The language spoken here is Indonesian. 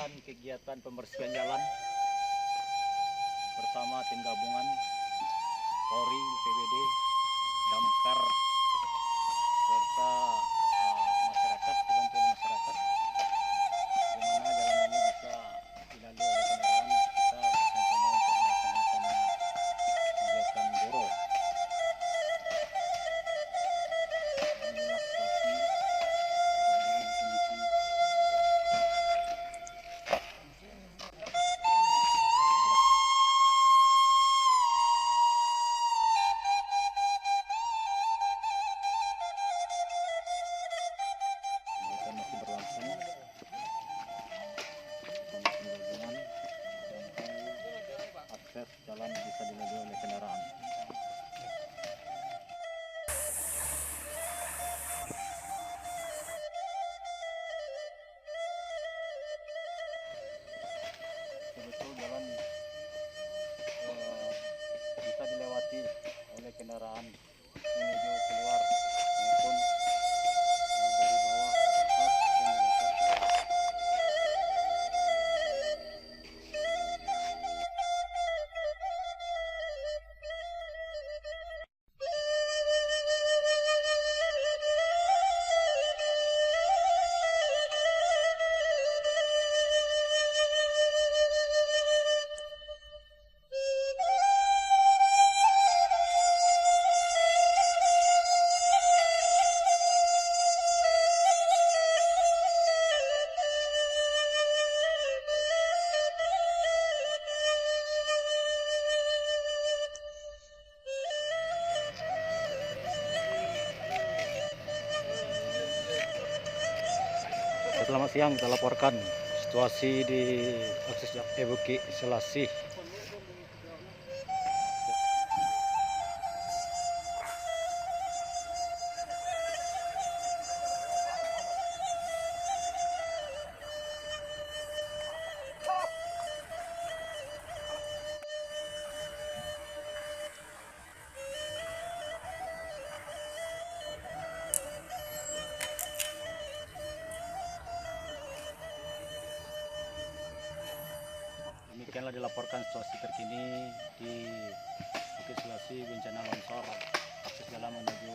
melaksanakan kegiatan pembersihan jalan bersama tim gabungan Polri, BPBD, Damkar, serta masyarakat, dibantu oleh masyarakat, di mana jalan ini bisa dilalui oleh kendaraan. Kita bersama-sama untuk melaksanakan kegiatan goro. Inilah situasi keadaan kondisi. Mereka masih berlangsung bersama tim gabungan sampai akses jalan bisa dilalui oleh kendaraan. Betul jalan bisa dilewati oleh kendaraan menuju keluar maupun dari bawah ke atas dan dari atas ke bawah. Selamat siang, kita laporkan situasi di akses Ebuki Selasih. Demikianlah dilaporkan situasi terkini di Bukit Selasih bencana longsor akses jalan menuju